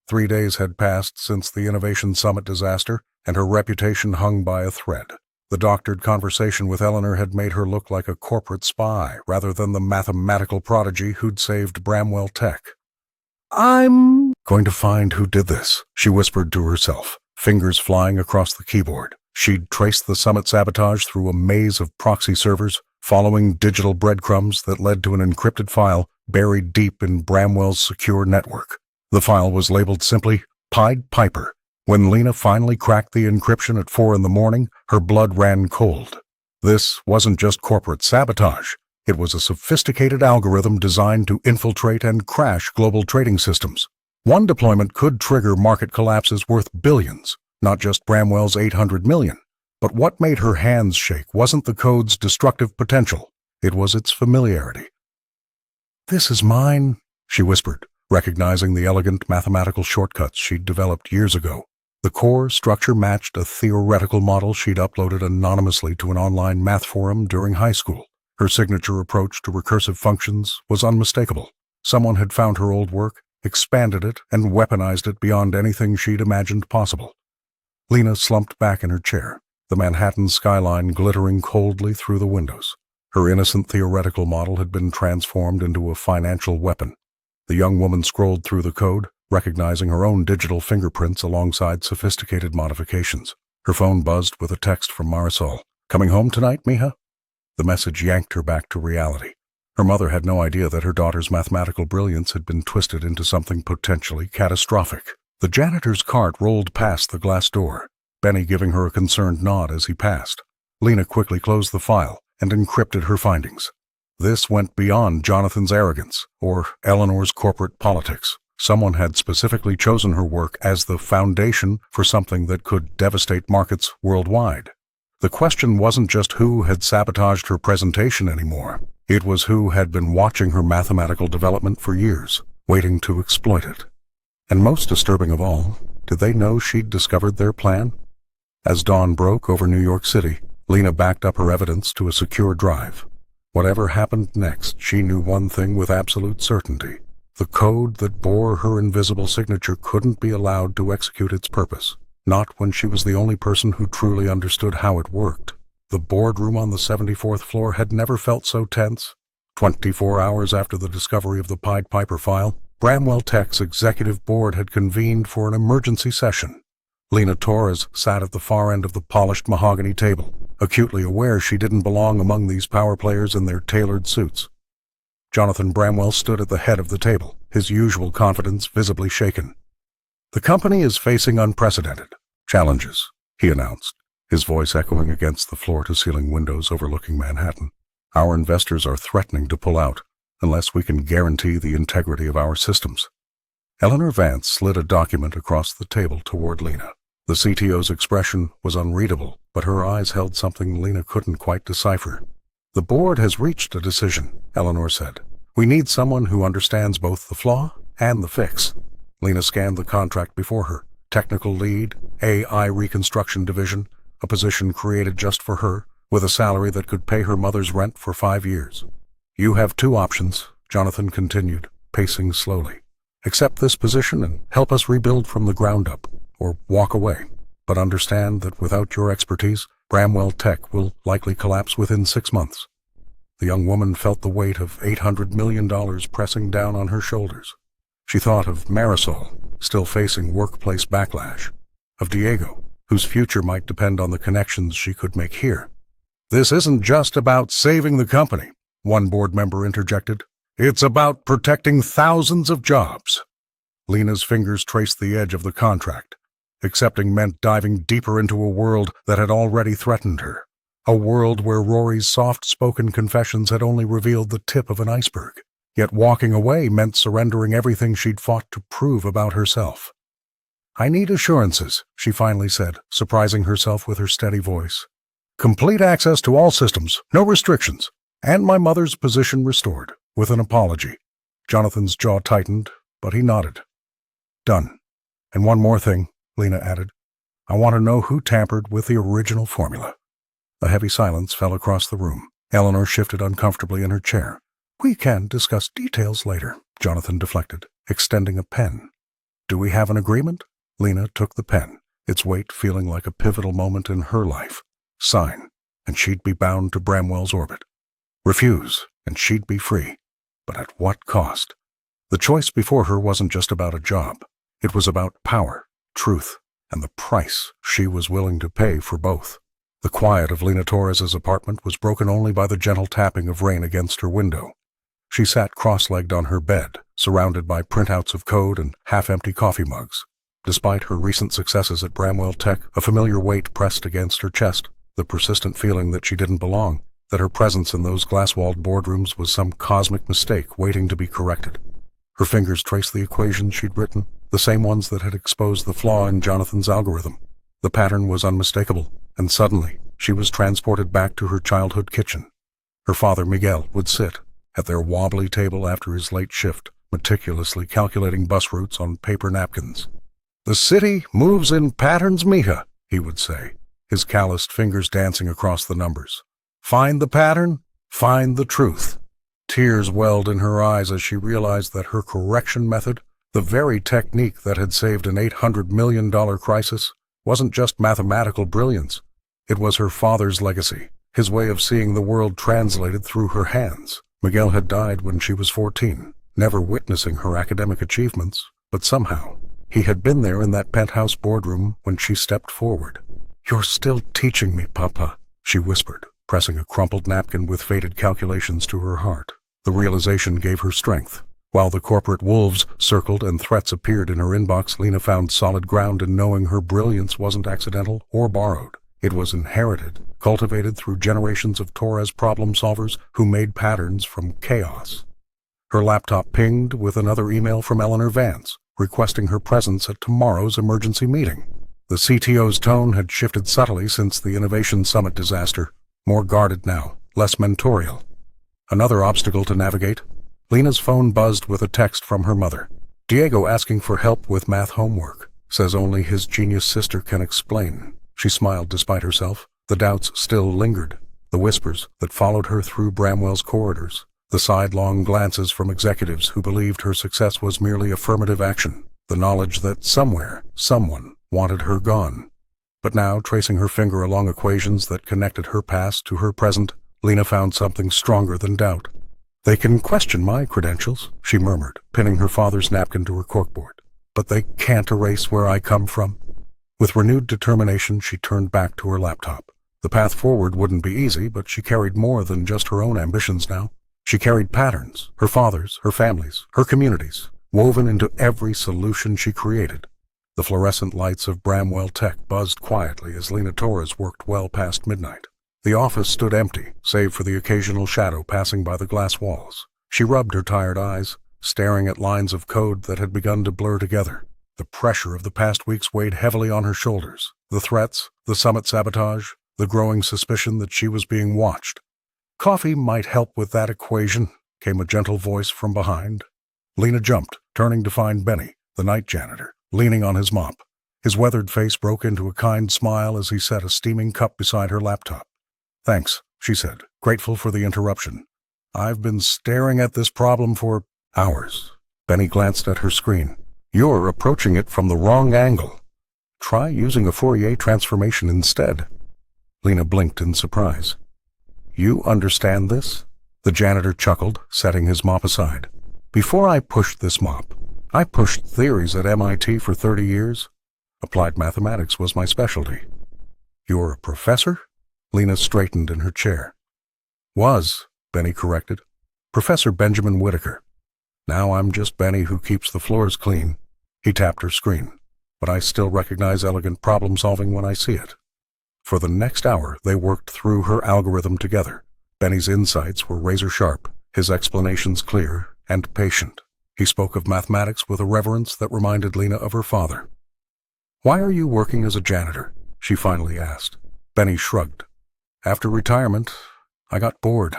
3 days had passed since the Innovation Summit disaster, and her reputation hung by a thread. The doctored conversation with Eleanor had made her look like a corporate spy rather than the mathematical prodigy who'd saved Bramwell Tech. "I'm going to find who did this," she whispered to herself, fingers flying across the keyboard. She'd traced the summit sabotage through a maze of proxy servers, following digital breadcrumbs that led to an encrypted file buried deep in Bramwell's secure network. The file was labeled simply Pied Piper. When Lena finally cracked the encryption at 4 a.m, her blood ran cold. This wasn't just corporate sabotage. It was a sophisticated algorithm designed to infiltrate and crash global trading systems. One deployment could trigger market collapses worth billions, not just Bramwell's 800 million. But what made her hands shake wasn't the code's destructive potential. It was its familiarity. "This is mine," she whispered, recognizing the elegant mathematical shortcuts she'd developed years ago. The core structure matched a theoretical model she'd uploaded anonymously to an online math forum during high school. Her signature approach to recursive functions was unmistakable. Someone had found her old work, expanded it, and weaponized it beyond anything she'd imagined possible. Lena slumped back in her chair, the Manhattan skyline glittering coldly through the windows. Her innocent theoretical model had been transformed into a financial weapon. The young woman scrolled through the code, recognizing her own digital fingerprints alongside sophisticated modifications. Her phone buzzed with a text from Marisol. "Coming home tonight, mija?" The message yanked her back to reality. Her mother had no idea that her daughter's mathematical brilliance had been twisted into something potentially catastrophic. The janitor's cart rolled past the glass door, Benny giving her a concerned nod as he passed. Lena quickly closed the file and encrypted her findings. This went beyond Jonathan's arrogance or Eleanor's corporate politics. Someone had specifically chosen her work as the foundation for something that could devastate markets worldwide. The question wasn't just who had sabotaged her presentation anymore. It was who had been watching her mathematical development for years, waiting to exploit it. And most disturbing of all, did they know she'd discovered their plan? As dawn broke over New York City, Lena backed up her evidence to a secure drive. Whatever happened next, she knew one thing with absolute certainty. The code that bore her invisible signature couldn't be allowed to execute its purpose, not when she was the only person who truly understood how it worked. The boardroom on the 74th floor had never felt so tense. 24 hours after the discovery of the Pied Piper file, Bramwell Tech's executive board had convened for an emergency session. Lena Torres sat at the far end of the polished mahogany table, acutely aware she didn't belong among these power players in their tailored suits. Jonathan Bramwell stood at the head of the table, his usual confidence visibly shaken. "The company is facing unprecedented challenges," he announced, his voice echoing against the floor-to-ceiling windows overlooking Manhattan. "Our investors are threatening to pull out unless we can guarantee the integrity of our systems." Eleanor Vance slid a document across the table toward Lena. The CTO's expression was unreadable, but her eyes held something Lena couldn't quite decipher. "The board has reached a decision," Eleanor said. "We need someone who understands both the flaw and the fix." Lena scanned the contract before her. Technical lead, AI reconstruction division, a position created just for her, with a salary that could pay her mother's rent for 5 years. "You have 2 options," Jonathan continued, pacing slowly. "Accept this position and help us rebuild from the ground up, or walk away. But understand that without your expertise, Bramwell Tech will likely collapse within 6 months." The young woman felt the weight of $800 million pressing down on her shoulders. She thought of Marisol, still facing workplace backlash, of Diego, whose future might depend on the connections she could make here. "This isn't just about saving the company," one board member interjected. "It's about protecting thousands of jobs." Lena's fingers traced the edge of the contract. Accepting meant diving deeper into a world that had already threatened her, a world where Rory's soft-spoken confessions had only revealed the tip of an iceberg. Yet walking away meant surrendering everything she'd fought to prove about herself. "I need assurances," she finally said, surprising herself with her steady voice. "Complete access to all systems, no restrictions, and my mother's position restored," with an apology. Jonathan's jaw tightened, but he nodded. "Done. And one more thing," Lena added. "I want to know who tampered with the original formula." A heavy silence fell across the room. Eleanor shifted uncomfortably in her chair. "We can discuss details later," Jonathan deflected, extending a pen. "Do we have an agreement?" Lena took the pen, its weight feeling like a pivotal moment in her life. Sign, and she'd be bound to Bramwell's orbit. Refuse, and she'd be free. But at what cost? The choice before her wasn't just about a job. It was about power, truth, and the price she was willing to pay for both. The quiet of Lena Torres's apartment was broken only by the gentle tapping of rain against her window. She sat cross-legged on her bed, surrounded by printouts of code and half-empty coffee mugs. Despite her recent successes at Bramwell Tech, a familiar weight pressed against her chest, the persistent feeling that she didn't belong, that her presence in those glass-walled boardrooms was some cosmic mistake waiting to be corrected. Her fingers traced the equations she'd written, the same ones that had exposed the flaw in Jonathan's algorithm. The pattern was unmistakable, and suddenly she was transported back to her childhood kitchen. Her father, Miguel, would sit at their wobbly table after his late shift, meticulously calculating bus routes on paper napkins. "The city moves in patterns, mija," he would say, his calloused fingers dancing across the numbers. "Find the pattern, find the truth." Tears welled in her eyes as she realized that her correction method, the very technique that had saved an $800 million crisis, wasn't just mathematical brilliance. It was her father's legacy, his way of seeing the world translated through her hands. Miguel had died when she was 14, never witnessing her academic achievements, but somehow he had been there in that penthouse boardroom when she stepped forward. "You're still teaching me, Papa," she whispered, pressing a crumpled napkin with faded calculations to her heart. The realization gave her strength. While the corporate wolves circled and threats appeared in her inbox, Lena found solid ground in knowing her brilliance wasn't accidental or borrowed. It was inherited, cultivated through generations of Torres problem solvers who made patterns from chaos. Her laptop pinged with another email from Eleanor Vance, requesting her presence at tomorrow's emergency meeting. The CTO's tone had shifted subtly since the Innovation Summit disaster, more guarded now, less mentorial. Another obstacle to navigate. Lena's phone buzzed with a text from her mother. "Diego asking for help with math homework. Says only his genius sister can explain." She smiled despite herself. The doubts still lingered. The whispers that followed her through Bramwell's corridors. The sidelong glances from executives who believed her success was merely affirmative action. The knowledge that somewhere, someone wanted her gone. But now, tracing her finger along equations that connected her past to her present, Lena found something stronger than doubt. "They can question my credentials," she murmured, pinning her father's napkin to her corkboard. "But they can't erase where I come from." With renewed determination, she turned back to her laptop. The path forward wouldn't be easy, but she carried more than just her own ambitions now. She carried patterns, her father's, her family's, her community's, woven into every solution she created. The fluorescent lights of Bramwell Tech buzzed quietly as Lena Torres worked well past midnight. The office stood empty, save for the occasional shadow passing by the glass walls. She rubbed her tired eyes, staring at lines of code that had begun to blur together. The pressure of the past weeks weighed heavily on her shoulders. The threats, the summit sabotage, the growing suspicion that she was being watched. "Coffee might help with that equation," came a gentle voice from behind. Lena jumped, turning to find Benny, the night janitor, leaning on his mop. His weathered face broke into a kind smile as he set a steaming cup beside her laptop. "Thanks," she said, grateful for the interruption. "I've been staring at this problem for hours." Benny glanced at her screen. "You're approaching it from the wrong angle. Try using a Fourier transformation instead." Lena blinked in surprise. "You understand this?" The janitor chuckled, setting his mop aside. "Before I pushed this mop, I pushed theories at MIT for 30 years. Applied mathematics was my specialty." "You're a professor?" Lena straightened in her chair. "Was," Benny corrected. "Professor Benjamin Whitaker. Now I'm just Benny who keeps the floors clean." He tapped her screen. "But I still recognize elegant problem-solving when I see it." For the next hour, they worked through her algorithm together. Benny's insights were razor-sharp, his explanations clear and patient. He spoke of mathematics with a reverence that reminded Lena of her father. "Why are you working as a janitor?" she finally asked. Benny shrugged. "After retirement, I got bored.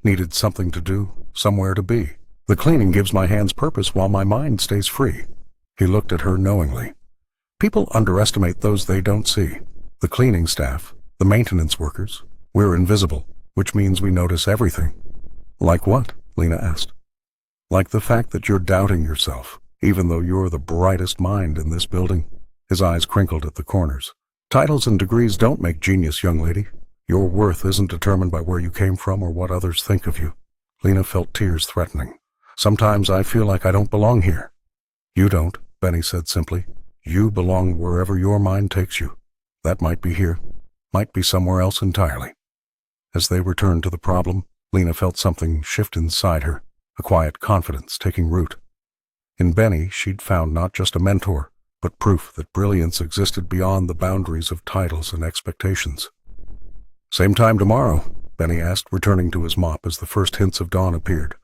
Needed something to do, somewhere to be. The cleaning gives my hands purpose while my mind stays free." He looked at her knowingly. "People underestimate those they don't see. The cleaning staff, the maintenance workers. We're invisible, which means we notice everything." "Like what?" Lena asked. "Like the fact that you're doubting yourself, even though you're the brightest mind in this building." His eyes crinkled at the corners. "Titles and degrees don't make genius, young lady. Your worth isn't determined by where you came from or what others think of you." Lena felt tears threatening. "Sometimes I feel like I don't belong here." "You don't," Benny said simply. "You belong wherever your mind takes you. That might be here, might be somewhere else entirely." As they returned to the problem, Lena felt something shift inside her, a quiet confidence taking root. In Benny, she'd found not just a mentor, but proof that brilliance existed beyond the boundaries of titles and expectations. "Same time tomorrow?" Benny asked, returning to his mop as the first hints of dawn appeared.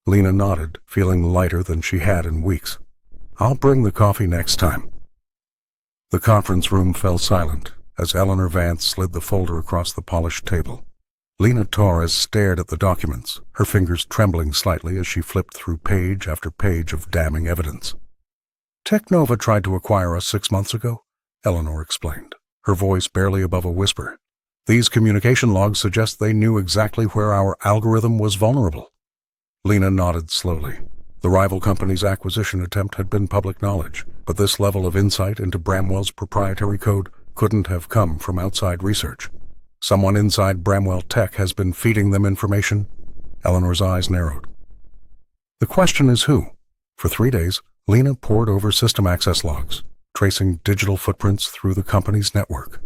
Lena nodded, feeling lighter than she had in weeks. "I'll bring the coffee next time." The conference room fell silent as Eleanor Vance slid the folder across the polished table. Lena Torres stared at the documents, her fingers trembling slightly as she flipped through page after page of damning evidence. "Technova tried to acquire us 6 months ago," Eleanor explained, her voice barely above a whisper. "These communication logs suggest they knew exactly where our algorithm was vulnerable." Lena nodded slowly. The rival company's acquisition attempt had been public knowledge, but this level of insight into Bramwell's proprietary code couldn't have come from outside research. Someone inside Bramwell Tech has been feeding them information. Eleanor's eyes narrowed. "The question is who?" For 3 days, Lena pored over system access logs, tracing digital footprints through the company's network.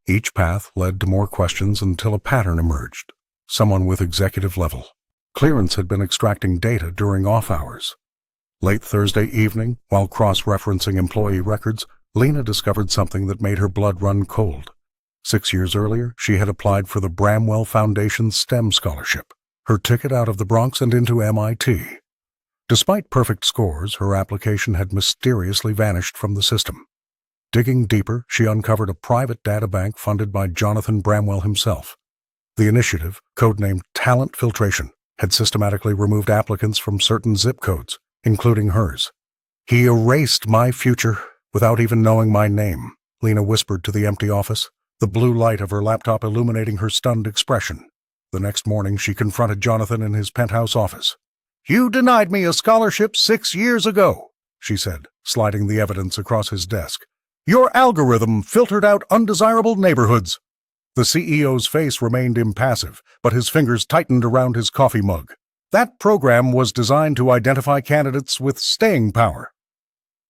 Each path led to more questions until a pattern emerged. Someone with executive level clearance had been extracting data during off hours. Late Thursday evening, while cross-referencing employee records, Lena discovered something that made her blood run cold. 6 years earlier, she had applied for the Bramwell Foundation's STEM scholarship, her ticket out of the Bronx and into MIT. Despite perfect scores, her application had mysteriously vanished from the system. Digging deeper, she uncovered a private databank funded by Jonathan Bramwell himself. The initiative, codenamed Talent Filtration, had systematically removed applicants from certain zip codes, including hers. "He erased my future without even knowing my name," Lena whispered to the empty office, the blue light of her laptop illuminating her stunned expression. The next morning, she confronted Jonathan in his penthouse office. "You denied me a scholarship 6 years ago," she said, sliding the evidence across his desk. "Your algorithm filtered out undesirable neighborhoods." The CEO's face remained impassive, but his fingers tightened around his coffee mug. "That program was designed to identify candidates with staying power."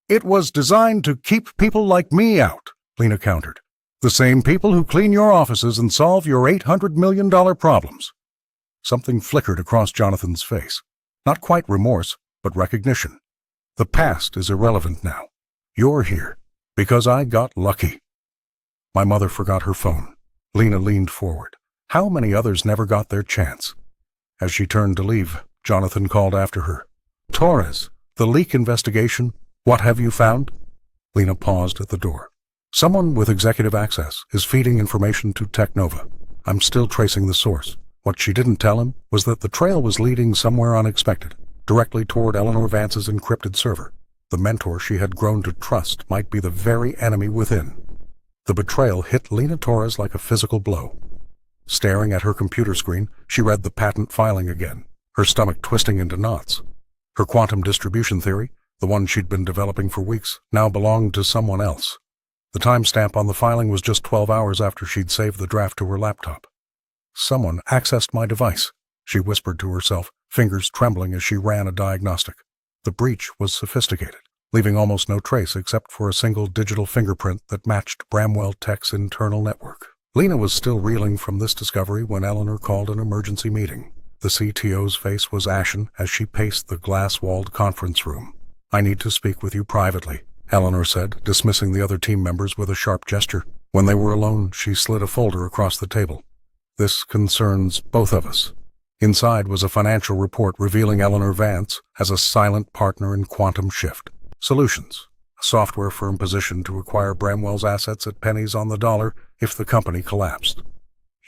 "It was designed to keep people like me out," Lena countered. "The same people who clean your offices and solve your $800 million problems." Something flickered across Jonathan's face. Not quite remorse, but recognition. "The past is irrelevant now. You're here because I got lucky." My mother forgot her phone. Lena leaned forward. How many others never got their chance? As she turned to leave, Jonathan called after her. "Torres, the leak investigation, what have you found?" Lena paused at the door. "Someone with executive access is feeding information to Technova. I'm still tracing the source." What she didn't tell him was that the trail was leading somewhere unexpected, directly toward Eleanor Vance's encrypted server. The mentor she had grown to trust might be the very enemy within. The betrayal hit Lena Torres like a physical blow. Staring at her computer screen, she read the patent filing again, her stomach twisting into knots. Her quantum distribution theory, the one she'd been developing for weeks, now belonged to someone else. The timestamp on the filing was just 12 hours after she'd saved the draft to her laptop. "Someone accessed my device," she whispered to herself, fingers trembling as she ran a diagnostic. The breach was sophisticated, leaving almost no trace except for a single digital fingerprint that matched Bramwell Tech's internal network. Lena was still reeling from this discovery when Eleanor called an emergency meeting. The CTO's face was ashen as she paced the glass-walled conference room. "I need to speak with you privately," Eleanor said, dismissing the other team members with a sharp gesture. When they were alone, she slid a folder across the table. "This concerns both of us." Inside was a financial report revealing Eleanor Vance as a silent partner in Quantum Shift Solutions, a software firm positioned to acquire Bramwell's assets at pennies on the dollar if the company collapsed.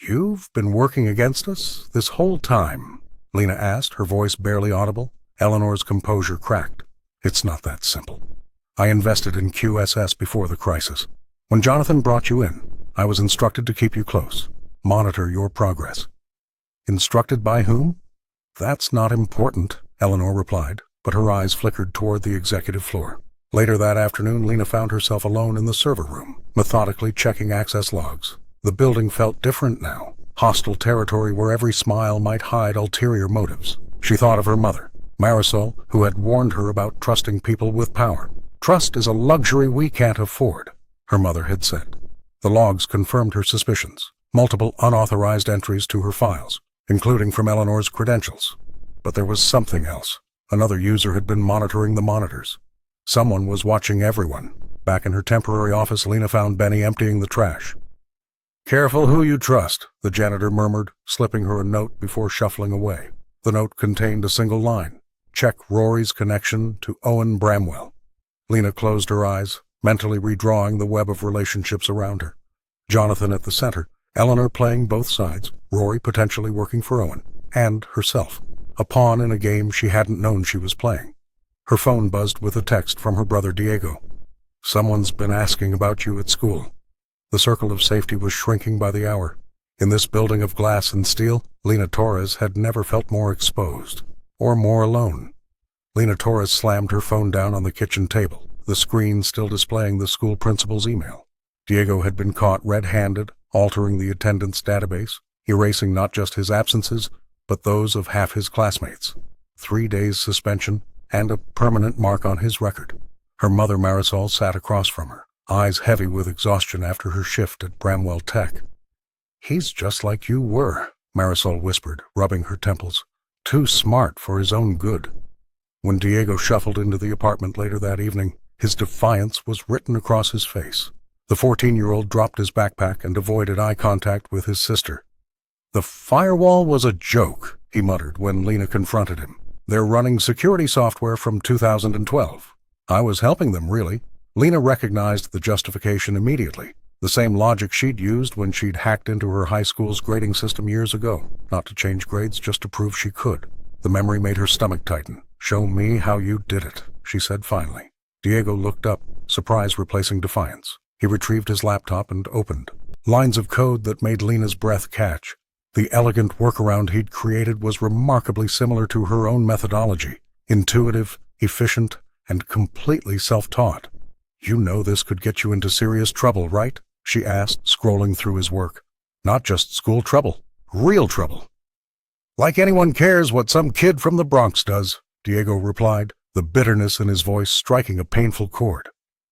"You've been working against us this whole time?" Lena asked, her voice barely audible. Eleanor's composure cracked. "It's not that simple. I invested in QSS before the crisis. When Jonathan brought you in, I was instructed to keep you close, monitor your progress." "Instructed by whom?" "That's not important," Eleanor replied, but her eyes flickered toward the executive floor. Later that afternoon, Lena found herself alone in the server room, methodically checking access logs. The building felt different now, hostile territory where every smile might hide ulterior motives. She thought of her mother, Marisol, who had warned her about trusting people with power. "Trust is a luxury we can't afford," her mother had said. The logs confirmed her suspicions, multiple unauthorized entries to her files, including from Eleanor's credentials. But there was something else. Another user had been monitoring the monitors. Someone was watching everyone. Back in her temporary office, Lena found Benny emptying the trash. "Careful who you trust," the janitor murmured, slipping her a note before shuffling away. The note contained a single line: "Check Rory's connection to Owen Bramwell." Lena closed her eyes, mentally redrawing the web of relationships around her. Jonathan at the center, Eleanor playing both sides, Rory potentially working for Owen, and herself, a pawn in a game she hadn't known she was playing. Her phone buzzed with a text from her brother Diego. "Someone's been asking about you at school." The circle of safety was shrinking by the hour. In this building of glass and steel, Lena Torres had never felt more exposed, or more alone. Lena Torres slammed her phone down on the kitchen table, the screen still displaying the school principal's email. Diego had been caught red-handed, altering the attendance database, erasing not just his absences, but those of half his classmates. 3 days suspension, and a permanent mark on his record. Her mother Marisol sat across from her, eyes heavy with exhaustion after her shift at Bramwell Tech. "He's just like you were," Marisol whispered, rubbing her temples. "Too smart for his own good." When Diego shuffled into the apartment later that evening, his defiance was written across his face. The 14-year-old dropped his backpack and avoided eye contact with his sister. "The firewall was a joke," he muttered when Lena confronted him. "They're running security software from 2012. I was helping them, really." Lena recognized the justification immediately, the same logic she'd used when she'd hacked into her high school's grading system years ago, not to change grades, just to prove she could. The memory made her stomach tighten. "Show me how you did it," she said finally. Diego looked up, surprise replacing defiance. He retrieved his laptop and opened. Lines of code that made Lena's breath catch. The elegant workaround he'd created was remarkably similar to her own methodology, intuitive, efficient, and completely self-taught. "You know this could get you into serious trouble, right?" she asked, scrolling through his work. "Not just school trouble, real trouble." "Like anyone cares what some kid from the Bronx does," Diego replied, the bitterness in his voice striking a painful chord.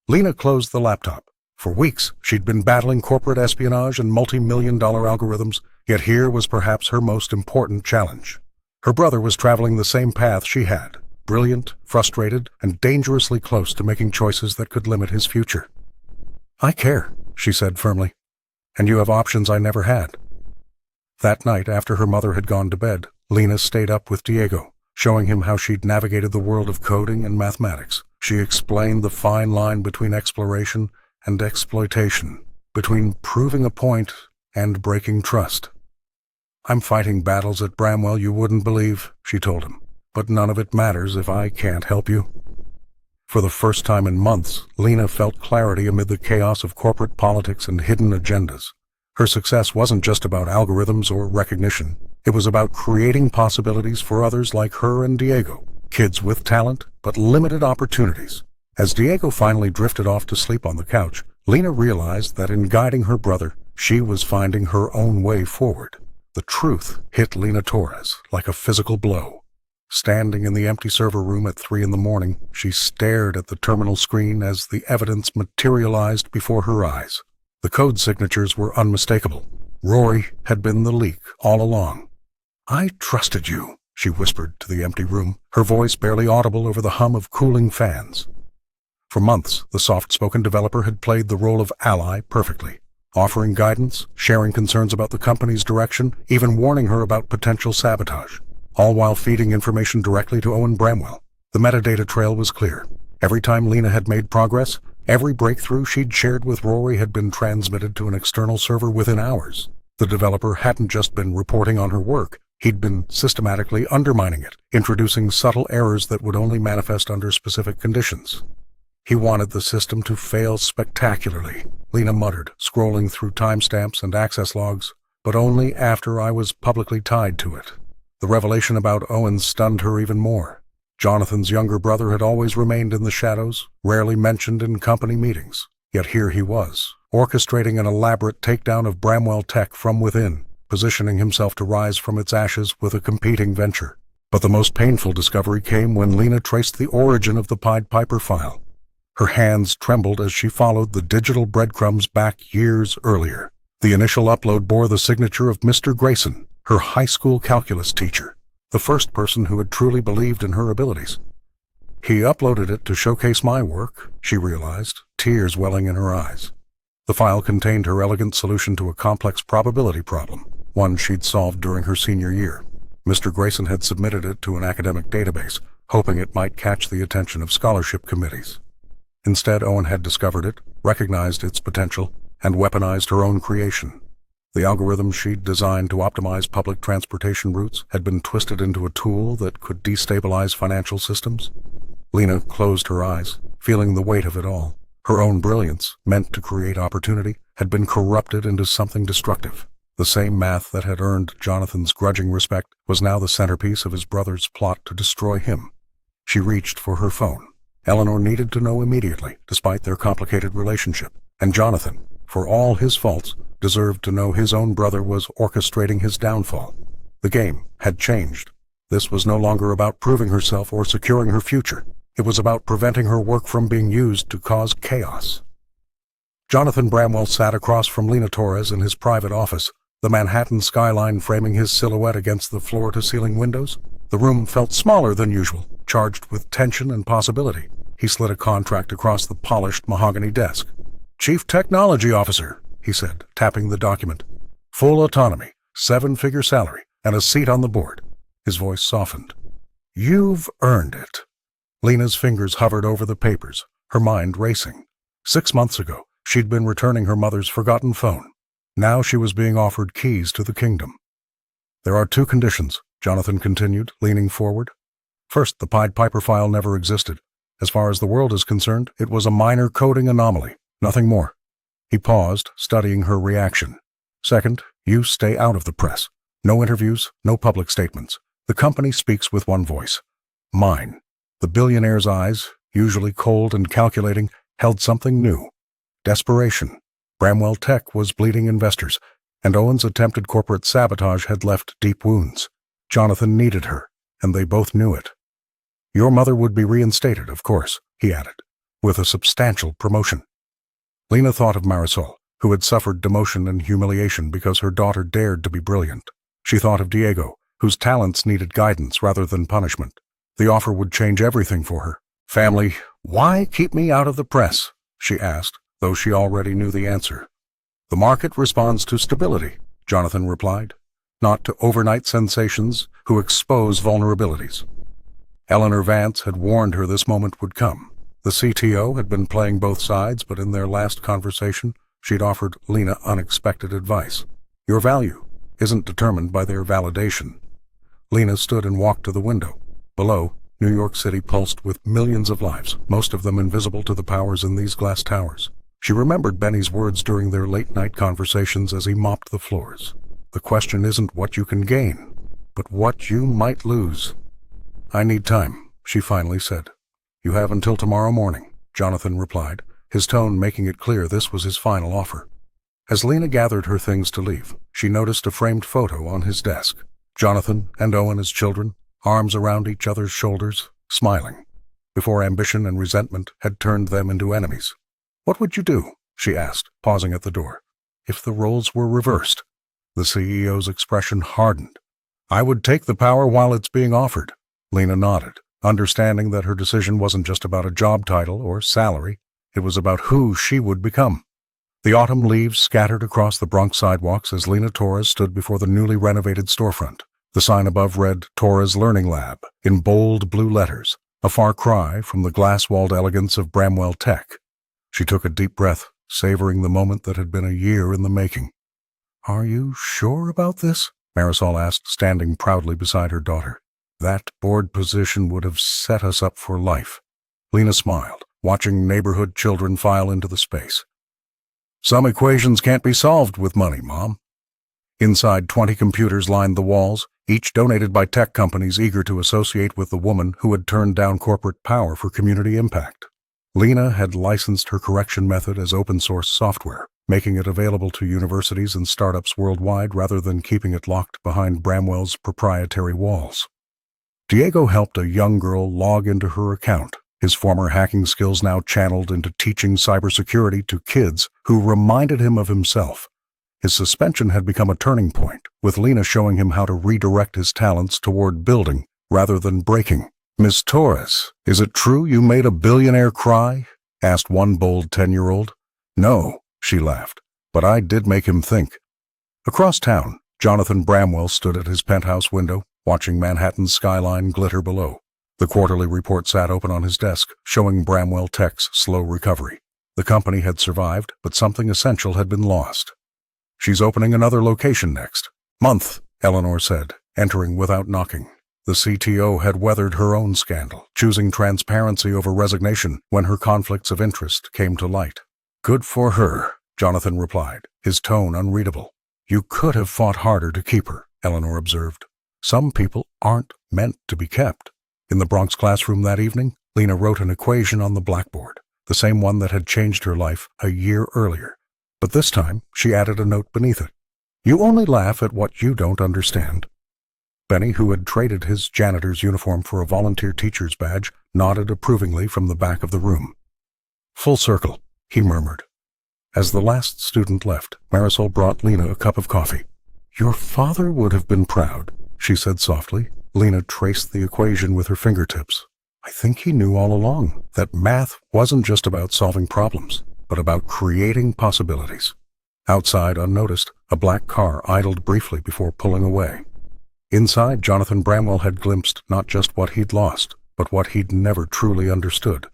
Lena closed the laptop. For weeks, she'd been battling corporate espionage and multi-million-dollar algorithms, yet here was perhaps her most important challenge. Her brother was traveling the same path she had, brilliant, frustrated, and dangerously close to making choices that could limit his future. "I care," she said firmly, "and you have options I never had." That night, after her mother had gone to bed, Lena stayed up with Diego, showing him how she'd navigated the world of coding and mathematics. She explained the fine line between exploration and exploitation, between proving a point and breaking trust. "I'm fighting battles at Bramwell you wouldn't believe," she told him, "but none of it matters if I can't help you." For the first time in months, Lena felt clarity amid the chaos of corporate politics and hidden agendas. Her success wasn't just about algorithms or recognition. It was about creating possibilities for others like her and Diego, kids with talent but limited opportunities. As Diego finally drifted off to sleep on the couch, Lena realized that in guiding her brother, she was finding her own way forward. The truth hit Lena Torres like a physical blow. Standing in the empty server room at 3 a.m, she stared at the terminal screen as the evidence materialized before her eyes. The code signatures were unmistakable. Rory had been the leak all along. "I trusted you," she whispered to the empty room, her voice barely audible over the hum of cooling fans. For months, the soft-spoken developer had played the role of ally perfectly, offering guidance, sharing concerns about the company's direction, even warning her about potential sabotage, all while feeding information directly to Owen Bramwell. The metadata trail was clear. Every time Lena had made progress, every breakthrough she'd shared with Rory had been transmitted to an external server within hours. The developer hadn't just been reporting on her work, he'd been systematically undermining it, introducing subtle errors that would only manifest under specific conditions. "He wanted the system to fail spectacularly," Lena muttered, scrolling through timestamps and access logs, "but only after I was publicly tied to it." The revelation about Owen stunned her even more. Jonathan's younger brother had always remained in the shadows, rarely mentioned in company meetings. Yet here he was, orchestrating an elaborate takedown of Bramwell Tech from within, positioning himself to rise from its ashes with a competing venture. But the most painful discovery came when Lena traced the origin of the Pied Piper file. Her hands trembled as she followed the digital breadcrumbs back years earlier. The initial upload bore the signature of Mr. Grayson, her high school calculus teacher, the first person who had truly believed in her abilities. "He uploaded it to showcase my work," she realized, tears welling in her eyes. The file contained her elegant solution to a complex probability problem, one she'd solved during her senior year. Mr. Grayson had submitted it to an academic database, hoping it might catch the attention of scholarship committees. Instead, Owen had discovered it, recognized its potential, and weaponized her own creation. The algorithm she'd designed to optimize public transportation routes had been twisted into a tool that could destabilize financial systems. Lena closed her eyes, feeling the weight of it all. Her own brilliance, meant to create opportunity, had been corrupted into something destructive. The same math that had earned Jonathan's grudging respect was now the centerpiece of his brother's plot to destroy him. She reached for her phone. Eleanor needed to know immediately, despite their complicated relationship, and Jonathan, for all his faults, deserved to know his own brother was orchestrating his downfall. The game had changed. This was no longer about proving herself or securing her future. It was about preventing her work from being used to cause chaos. Jonathan Bramwell sat across from Lena Torres in his private office, the Manhattan skyline framing his silhouette against the floor-to-ceiling windows. The room felt smaller than usual, charged with tension and possibility. He slid a contract across the polished mahogany desk. "Chief Technology Officer," he said, tapping the document. "Full autonomy, 7-figure salary, and a seat on the board." His voice softened. "You've earned it." Lena's fingers hovered over the papers, her mind racing. 6 months ago, she'd been returning her mother's forgotten phone. Now she was being offered keys to the kingdom. "There are 2 conditions," Jonathan continued, leaning forward. "First, the Pied Piper file never existed. As far as the world is concerned, it was a minor coding anomaly, nothing more." He paused, studying her reaction. "Second, you stay out of the press. No interviews, no public statements. The company speaks with one voice. Mine." The billionaire's eyes, usually cold and calculating, held something new. Desperation. Bramwell Tech was bleeding investors, and Owen's attempted corporate sabotage had left deep wounds. Jonathan needed her, and they both knew it. "Your mother would be reinstated, of course," he added, "with a substantial promotion." Lena thought of Marisol, who had suffered demotion and humiliation because her daughter dared to be brilliant. She thought of Diego, whose talents needed guidance rather than punishment. The offer would change everything for her. "Family, why keep me out of the press?" she asked, though she already knew the answer. "The market responds to stability," Jonathan replied, "not to overnight sensations who expose vulnerabilities." Eleanor Vance had warned her this moment would come. The CTO had been playing both sides, but in their last conversation, she'd offered Lena unexpected advice. "Your value isn't determined by their validation." Lena stood and walked to the window. Below, New York City pulsed with millions of lives, most of them invisible to the powers in these glass towers. She remembered Benny's words during their late-night conversations as he mopped the floors. "The question isn't what you can gain, but what you might lose." "I need time," she finally said. "You have until tomorrow morning," Jonathan replied, his tone making it clear this was his final offer. As Lena gathered her things to leave, she noticed a framed photo on his desk. Jonathan and Owen as children, arms around each other's shoulders, smiling, before ambition and resentment had turned them into enemies. "What would you do?" she asked, pausing at the door. "If the roles were reversed?" The CEO's expression hardened. "I would take the power while it's being offered." Lena nodded, understanding that her decision wasn't just about a job title or salary. It was about who she would become. The autumn leaves scattered across the Bronx sidewalks as Lena Torres stood before the newly renovated storefront. The sign above read Torres Learning Lab in bold blue letters, a far cry from the glass-walled elegance of Bramwell Tech. She took a deep breath, savoring the moment that had been a year in the making. "Are you sure about this?" Marisol asked, standing proudly beside her daughter. "That board position would have set us up for life." Lena smiled, watching neighborhood children file into the space. "Some equations can't be solved with money, Mom." Inside, 20 computers lined the walls, each donated by tech companies eager to associate with the woman who had turned down corporate power for community impact. Lena had licensed her correction method as open-source software, making it available to universities and startups worldwide rather than keeping it locked behind Bramwell's proprietary walls. Diego helped a young girl log into her account, his former hacking skills now channeled into teaching cybersecurity to kids who reminded him of himself. His suspension had become a turning point, with Lena showing him how to redirect his talents toward building rather than breaking. "Miss Torres, is it true you made a billionaire cry?" asked one bold 10-year-old. "No," she laughed, "but I did make him think." Across town, Jonathan Bramwell stood at his penthouse window, watching Manhattan's skyline glitter below. The quarterly report sat open on his desk, showing Bramwell Tech's slow recovery. The company had survived, but something essential had been lost. "She's opening another location next month," Eleanor said, entering without knocking. The CTO had weathered her own scandal, choosing transparency over resignation when her conflicts of interest came to light. "Good for her," Jonathan replied, his tone unreadable. "You could have fought harder to keep her," Eleanor observed. "Some people aren't meant to be kept." In the Bronx classroom that evening, Lena wrote an equation on the blackboard, the same one that had changed her life a year earlier. But this time, she added a note beneath it. "You only laugh at what you don't understand." Benny, who had traded his janitor's uniform for a volunteer teacher's badge, nodded approvingly from the back of the room. "Full circle," he murmured. As the last student left, Marisol brought Lena a cup of coffee. "Your father would have been proud," she said softly. Lena traced the equation with her fingertips. "I think he knew all along that math wasn't just about solving problems, but about creating possibilities." Outside, unnoticed, a black car idled briefly before pulling away. Inside, Jonathan Bramwell had glimpsed not just what he'd lost, but what he'd never truly understood.